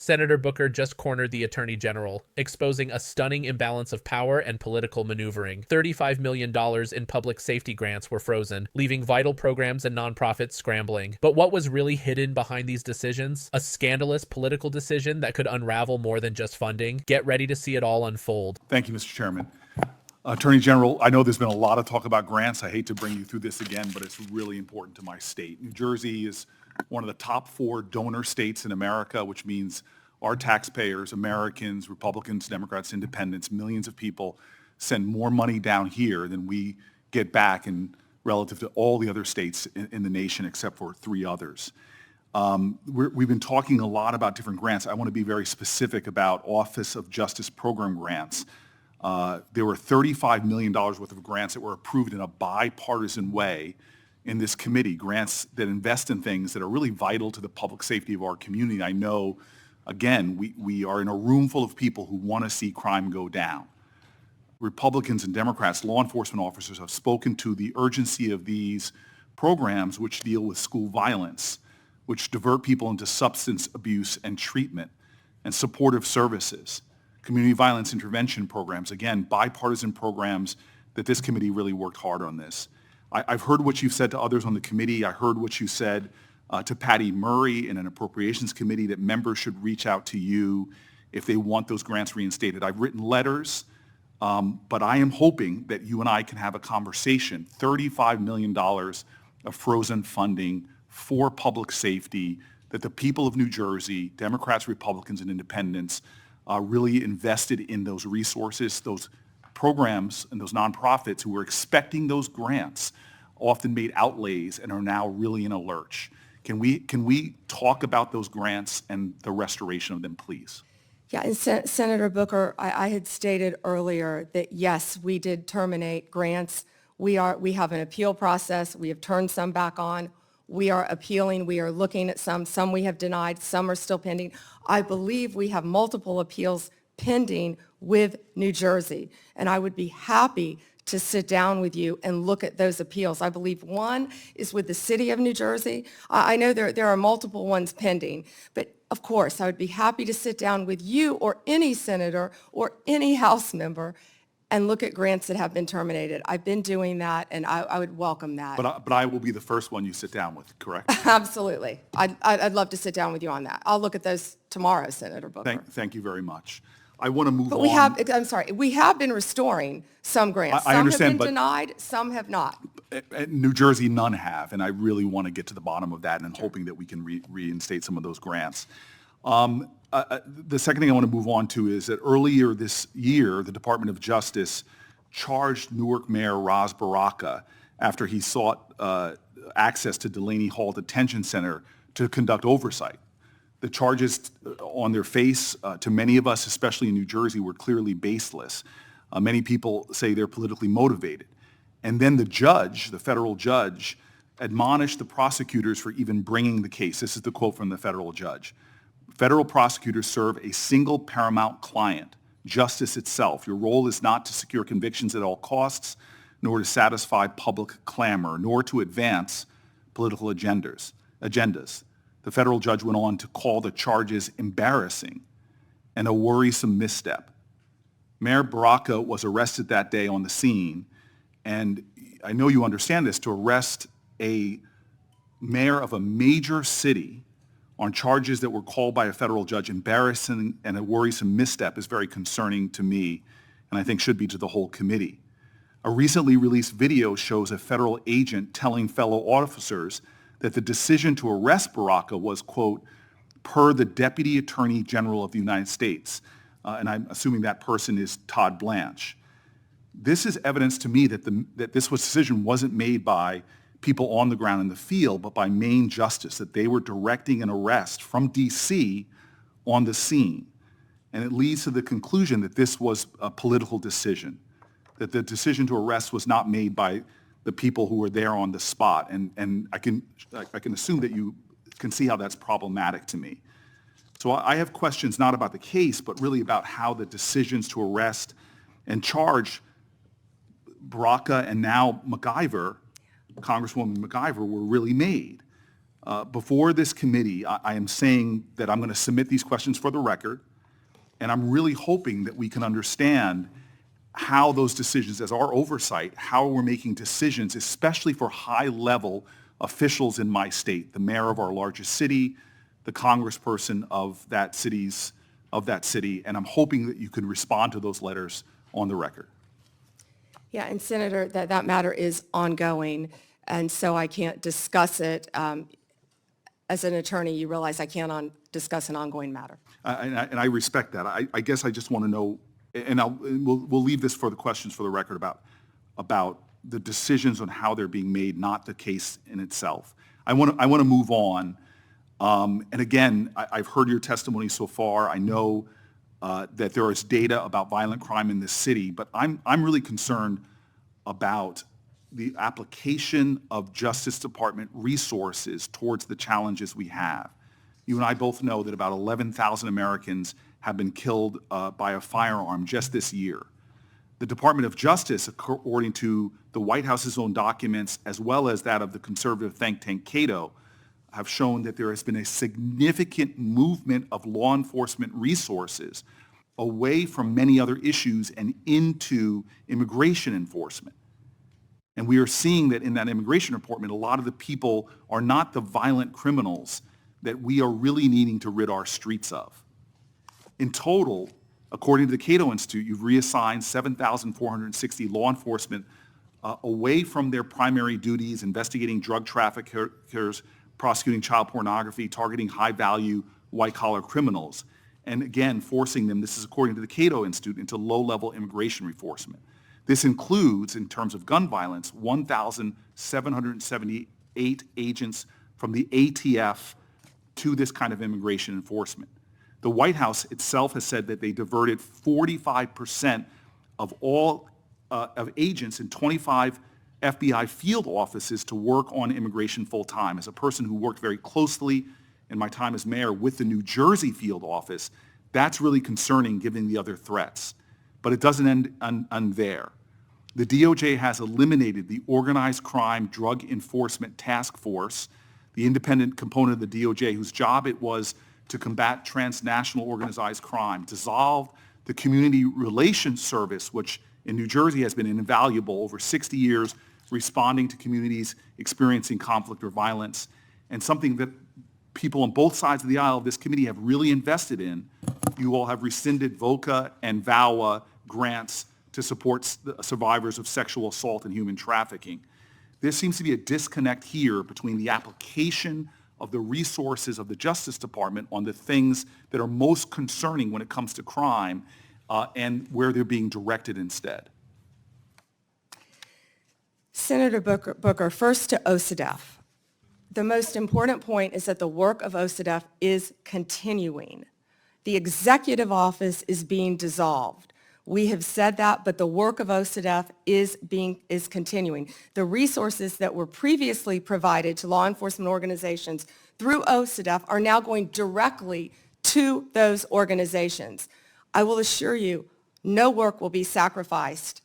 Senator Booker just cornered the Attorney General, exposing a stunning imbalance of power and political maneuvering. $35 million in public safety grants were frozen, leaving vital programs and nonprofits scrambling. But what was really hidden behind these decisions? A scandalous political decision that could unravel more than just funding. Get ready to see it all unfold. Thank you, Mr. Chairman. Attorney General, I know there's been a lot of talk about grants. I hate to bring you through this again, but it's really important to my state. New Jersey is one of the top 4 donor states in America, which means our taxpayers, Americans, Republicans, Democrats, Independents, millions of people send more money down here than we get back in relative to all the other states in the nation except for 3 others. We've been talking a lot about different grants. I want to be very specific about Office of Justice Program grants. There were $35 million worth of grants that were approved in a bipartisan way in this committee, grants that invest in things that are really vital to the public safety of our community. I know, again, we are in a room full of people who want to see crime go down. Republicans and Democrats, law enforcement officers have spoken to the urgency of these programs which deal with school violence, which divert people into substance abuse and treatment, and supportive services. Community violence intervention programs, again, bipartisan programs that this committee really worked hard on this. I've heard what you've said to others on the committee. I heard what you said to Patty Murray in an appropriations committee that members should reach out to you if they want those grants reinstated. I've written letters, but I am hoping that you and I can have a conversation. $35 million of frozen funding for public safety that the people of New Jersey, Democrats, Republicans, and Independents, really invested in those resources, those programs and those nonprofits who were expecting those grants often made outlays and are now really in a lurch. Can we talk about those grants and the restoration of them, please? Yeah, and Senator Booker, I had stated earlier that yes, we did terminate grants. We have an appeal process. We have turned some back on. We are appealing. We are looking at some. Some we have denied. Some are still pending. I believe we have multiple appeals pending with New Jersey, and I would be happy to sit down with you and look at those appeals. I believe one is with the city of New Jersey. I know there are multiple ones pending, but of course, I would be happy to sit down with you or any senator or any House member and look at grants that have been terminated. I've been doing that, and I would welcome that. But I will be the first one you sit down with, correct? Absolutely. I'd love to sit down with you on that. I'll look at those tomorrow, Senator Booker. Thank you very much. I want to move on. But we have been restoring some grants. I understand, some have been denied, some have not. At New Jersey, none have, and I really want to get to the bottom of that, and I'm hoping that we can reinstate some of those grants. The second thing I want to move on to is that earlier this year, the Department of Justice charged Newark Mayor Ras Baraka after he sought access to Delaney Hall Detention Center to conduct oversight. The charges on their face, to many of us, especially in New Jersey, were clearly baseless. Many people say they're politically motivated. And then the judge, the federal judge, admonished the prosecutors for even bringing the case. This is the quote from the federal judge. Federal prosecutors serve a single paramount client, justice itself. Your role is not to secure convictions at all costs, nor to satisfy public clamor, nor to advance political agendas. The federal judge went on to call the charges embarrassing and a worrisome misstep. Mayor Baraka was arrested that day on the scene, and I know you understand this, to arrest a mayor of a major city on charges that were called by a federal judge embarrassing and a worrisome misstep is very concerning to me, and I think should be to the whole committee. A recently released video shows a federal agent telling fellow officers that the decision to arrest Baraka was, quote, per the Deputy Attorney General of the United States. And I'm assuming that person is Todd Blanche. This is evidence to me that this decision wasn't made by people on the ground in the field, but by Maine Justice, that they were directing an arrest from D.C. on the scene. And it leads to the conclusion that this was a political decision, that the decision to arrest was not made by the people who were there on the spot. And I can assume that you can see how that's problematic to me. So I have questions not about the case, but really about how the decisions to arrest and charge Baraka and now MacIver, Congresswoman MacIver, were really made. Before this committee, I am saying that I'm going to submit these questions for the record, and I'm really hoping that we can understand how those decisions, as our oversight, how we're making decisions, especially for high-level officials in my state, the mayor of our largest city, the congressperson of that city, and I'm hoping that you can respond to those letters on the record. Yeah, and Senator, that matter is ongoing, and so I can't discuss it. As an attorney, you realize I can't discuss an ongoing matter. And I respect that. I guess I just want to know, and we'll leave this for the questions for the record about the decisions on how they're being made, not the case in itself. I want to move on. And again, I've heard your testimony so far. I know that there is data about violent crime in this city, but I'm really concerned about the application of Justice Department resources towards the challenges we have. You and I both know that about 11,000 Americans have been killed by a firearm just this year. The Department of Justice, according to the White House's own documents, as well as that of the conservative think tank Cato, have shown that there has been a significant movement of law enforcement resources away from many other issues and into immigration enforcement. And we are seeing that in that immigration enforcement, a lot of the people are not the violent criminals that we are really needing to rid our streets of. In total, according to the Cato Institute, you've reassigned 7,460 law enforcement away from their primary duties, investigating drug traffickers, prosecuting child pornography, targeting high-value white-collar criminals, and again, forcing them, this is according to the Cato Institute, into low-level immigration enforcement. This includes, in terms of gun violence, 1,778 agents from the ATF to this kind of immigration enforcement. The White House itself has said that they diverted 45% of all of agents in 25 FBI field offices to work on immigration full-time. As a person who worked very closely in my time as mayor with the New Jersey field office, that's really concerning given the other threats. But it doesn't end there. The DOJ has eliminated the Organized Crime Drug Enforcement Task Force, the independent component of the DOJ whose job it was to combat transnational organized crime, dissolved the Community Relations Service, which in New Jersey has been invaluable over 60 years, responding to communities experiencing conflict or violence, and something that people on both sides of the aisle of this committee have really invested in. You all have rescinded VOCA and VAWA grants to support survivors of sexual assault and human trafficking. There seems to be a disconnect here between the application of the resources of the Justice Department on the things that are most concerning when it comes to crime and where they're being directed instead. Senator Booker, first to OCDEF. The most important point is that the work of OCDEF is continuing. The executive office is being dissolved. We have said that, but the work of OCDEF is continuing. The resources that were previously provided to law enforcement organizations through OCDEF are now going directly to those organizations. I will assure you, no work will be sacrificed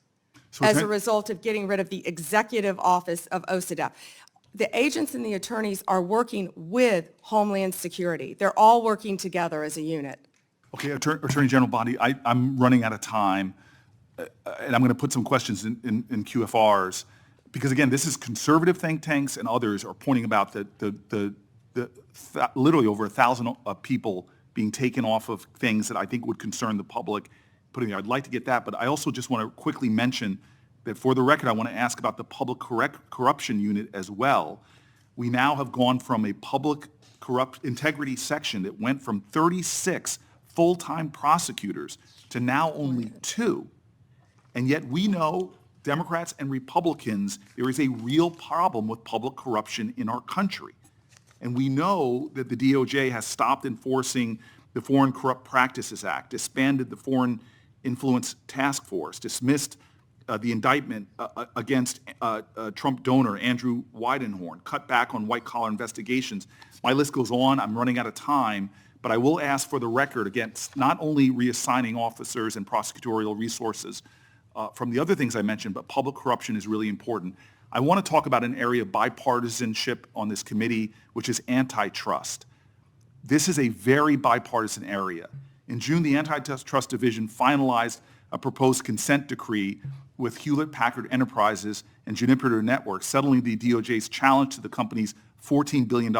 as a result of getting rid of the executive office of OCDEF. The agents and the attorneys are working with Homeland Security. They're all working together as a unit. Okay, Attorney General Bondi, I'm running out of time, and I'm going to put some questions in QFRs, because again, this is conservative think tanks and others are pointing about the literally over 1,000 people being taken off of things that I think would concern the public. I'd like to get that, but I also just want to quickly mention that for the record, I want to ask about the public corruption unit as well. We now have gone from a public integrity section that went from 36 full-time prosecutors to now only 2. And yet we know, Democrats and Republicans, there is a real problem with public corruption in our country. And we know that the DOJ has stopped enforcing the Foreign Corrupt Practices Act, disbanded the Foreign Influence Task Force, dismissed the indictment against Trump donor Andrew Weidenhorn, cut back on white-collar investigations. My list goes on. I'm running out of time. But I will ask for the record against not only reassigning officers and prosecutorial resources from the other things I mentioned, but public corruption is really important. I want to talk about an area of bipartisanship on this committee, which is antitrust. This is a very bipartisan area. In June, the Antitrust Division finalized a proposed consent decree with Hewlett-Packard Enterprises and Juniper Networks settling the DOJ's challenge to the company's $14 billion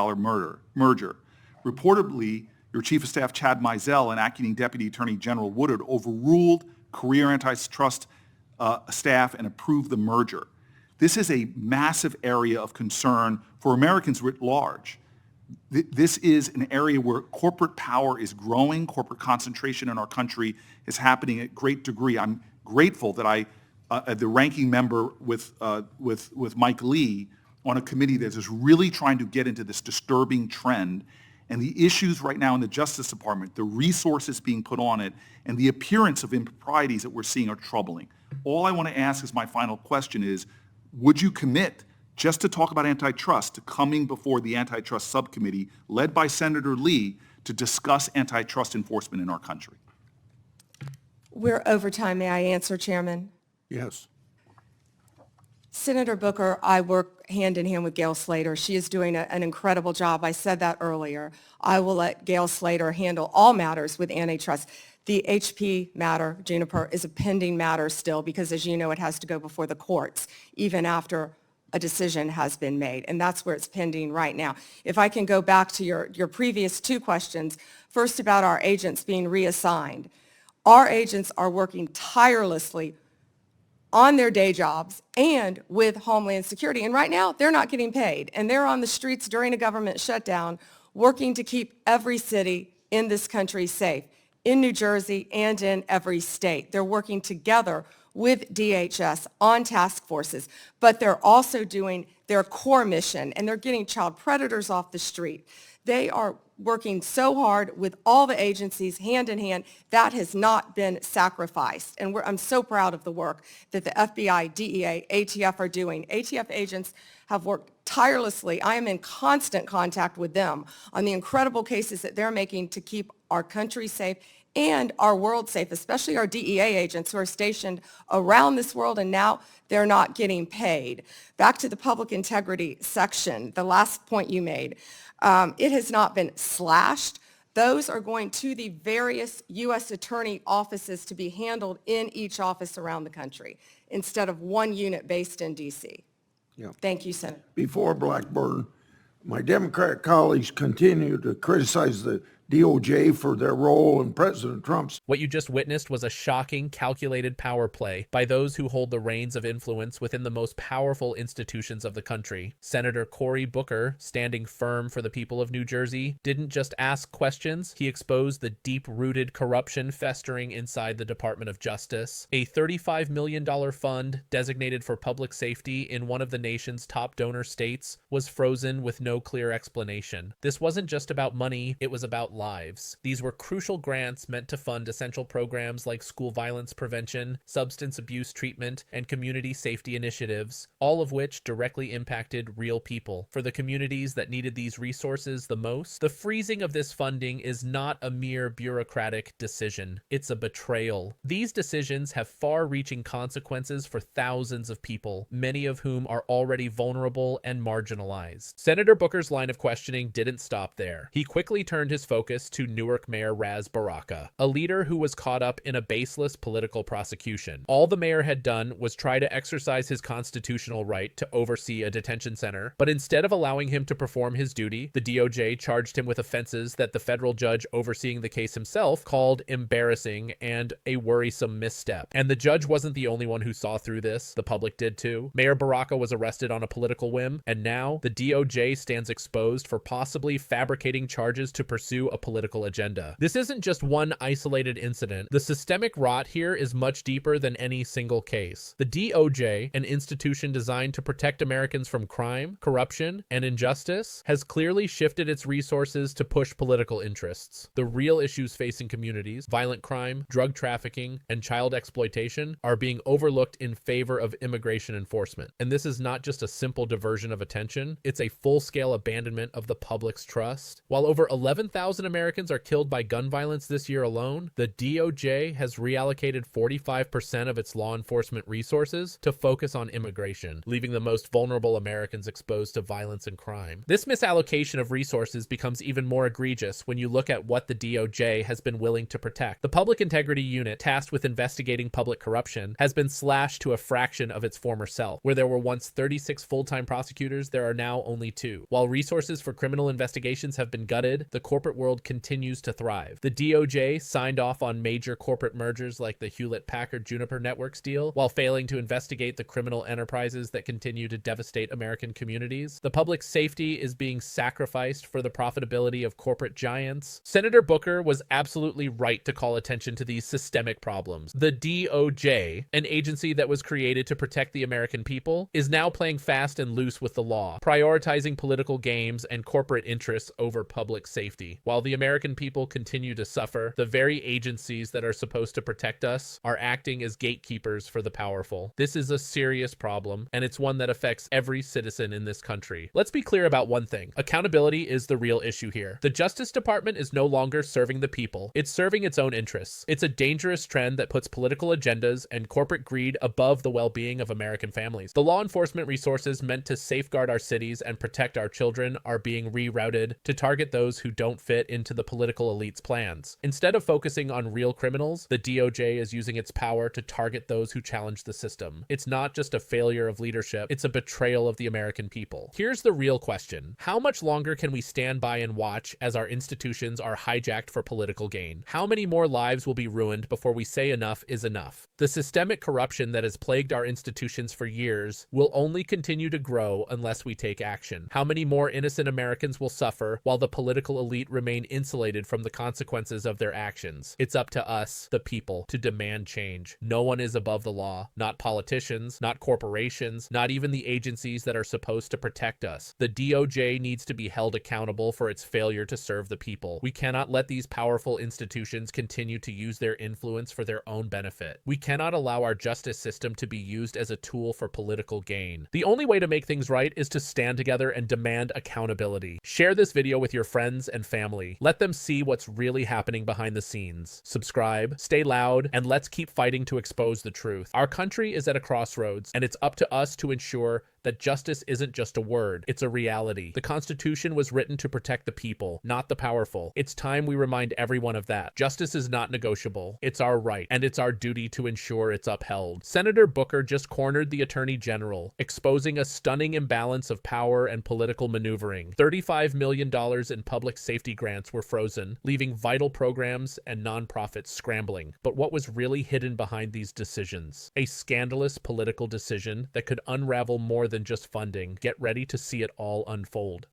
merger. Reportedly, your Chief of Staff, Chad Mizell, and Acting Deputy Attorney General Woodard overruled career antitrust staff and approved the merger. This is a massive area of concern for Americans writ large. This is an area where corporate power is growing, corporate concentration in our country is happening at great degree. I'm grateful that the ranking member with Mike Lee on a committee that is really trying to get into this disturbing trend, and the issues right now in the Justice Department, the resources being put on it, and the appearance of improprieties that we're seeing are troubling. All I want to ask as my final question is, would you commit just to talk about antitrust to coming before the antitrust subcommittee led by Senator Lee to discuss antitrust enforcement in our country? We're over time. May I answer, Chairman? Yes. Senator Booker, I work hand in hand with Gail Slater. She is doing an incredible job. I said that earlier. I will let Gail Slater handle all matters with antitrust. The HP matter, Juniper, is a pending matter still because, as you know, it has to go before the courts, even after a decision has been made, and that's where it's pending right now. If I can go back to your previous two questions, first about our agents being reassigned. Our agents are working tirelessly on their day jobs and with Homeland Security. And right now, they're not getting paid. And they're on the streets during a government shutdown working to keep every city in this country safe, in New Jersey and in every state. They're working together with DHS on task forces, but they're also doing their core mission, and they're getting child predators off the street. They are working so hard with all the agencies hand in hand. That has not been sacrificed. And I'm so proud of the work that the FBI, DEA, ATF are doing. ATF agents have worked tirelessly. I am in constant contact with them on the incredible cases that they're making to keep our country safe and our world safe, especially our DEA agents who are stationed around this world, and now they're not getting paid. Back to the public integrity section, the last point you made. It has not been slashed. Those are going to the various U.S. attorney offices to be handled in each office around the country instead of one unit based in D.C. Yeah. Thank you, Senator. Before Blackburn, my Democrat colleagues continue to criticize the DOJ for their role in President Trump's. What you just witnessed was a shocking, calculated power play by those who hold the reins of influence within the most powerful institutions of the country. Senator Cory Booker, standing firm for the people of New Jersey, didn't just ask questions, he exposed the deep-rooted corruption festering inside the Department of Justice. A $35 million fund designated for public safety in one of the nation's top donor states was frozen with no clear explanation. This wasn't just about money, it was about lives. These were crucial grants meant to fund essential programs like school violence prevention, substance abuse treatment, and community safety initiatives, all of which directly impacted real people. For the communities that needed these resources the most, the freezing of this funding is not a mere bureaucratic decision. It's a betrayal. These decisions have far-reaching consequences for thousands of people, many of whom are already vulnerable and marginalized. Senator Booker's line of questioning didn't stop there. He quickly turned his focus to Newark Mayor Ras Baraka, a leader who was caught up in a baseless political prosecution. All the mayor had done was try to exercise his constitutional right to oversee a detention center, but instead of allowing him to perform his duty, the DOJ charged him with offenses that the federal judge overseeing the case himself called embarrassing and a worrisome misstep. And the judge wasn't the only one who saw through this. The public did too. Mayor Baraka was arrested on a political whim, and now the DOJ stands exposed for possibly fabricating charges to pursue a political agenda. This isn't just one isolated incident. The systemic rot here is much deeper than any single case. The DOJ, an institution designed to protect Americans from crime, corruption, and injustice, has clearly shifted its resources to push political interests. The real issues facing communities, violent crime, drug trafficking, and child exploitation, are being overlooked in favor of immigration enforcement. And this is not just a simple diversion of attention, it's a full-scale abandonment of the public's trust. While over 11,000 1,000 Americans are killed by gun violence this year alone, the DOJ has reallocated 45% of its law enforcement resources to focus on immigration, leaving the most vulnerable Americans exposed to violence and crime. This misallocation of resources becomes even more egregious when you look at what the DOJ has been willing to protect. The Public Integrity Unit, tasked with investigating public corruption, has been slashed to a fraction of its former self. Where there were once 36 full-time prosecutors, there are now only 2. While resources for criminal investigations have been gutted, the corporate world continues to thrive. The DOJ signed off on major corporate mergers like the Hewlett-Packard-Juniper Networks deal, while failing to investigate the criminal enterprises that continue to devastate American communities. The public safety is being sacrificed for the profitability of corporate giants. Senator Booker was absolutely right to call attention to these systemic problems. The DOJ, an agency that was created to protect the American people, is now playing fast and loose with the law, prioritizing political games and corporate interests over public safety. While the American people continue to suffer, the very agencies that are supposed to protect us are acting as gatekeepers for the powerful. This is a serious problem, and it's one that affects every citizen in this country. Let's be clear about one thing. Accountability is the real issue here. The Justice Department is no longer serving the people. It's serving its own interests. It's a dangerous trend that puts political agendas and corporate greed above the well-being of American families. The law enforcement resources meant to safeguard our cities and protect our children are being rerouted to target those who don't fit into the political elite's plans. Instead of focusing on real criminals, the DOJ is using its power to target those who challenge the system. It's not just a failure of leadership, it's a betrayal of the American people. Here's the real question. How much longer can we stand by and watch as our institutions are hijacked for political gain? How many more lives will be ruined before we say enough is enough? The systemic corruption that has plagued our institutions for years will only continue to grow unless we take action. How many more innocent Americans will suffer while the political elite remain insulated from the consequences of their actions? It's up to us, the people, to demand change. No one is above the law. Not politicians, not corporations, not even the agencies that are supposed to protect us. The DOJ needs to be held accountable for its failure to serve the people. We cannot let these powerful institutions continue to use their influence for their own benefit. We cannot allow our justice system to be used as a tool for political gain. The only way to make things right is to stand together and demand accountability. Share this video with your friends and family. Let them see what's really happening behind the scenes. Subscribe, stay loud, and let's keep fighting to expose the truth. Our country is at a crossroads, and it's up to us to ensure that justice isn't just a word, it's a reality. The Constitution was written to protect the people, not the powerful. It's time we remind everyone of that. Justice is not negotiable. It's our right, and it's our duty to ensure it's upheld. Senator Booker just cornered the Attorney General, exposing a stunning imbalance of power and political maneuvering. $35 million in public safety grants were frozen, leaving vital programs and nonprofits scrambling. But what was really hidden behind these decisions? A scandalous political decision that could unravel more than just funding. Get ready to see it all unfold.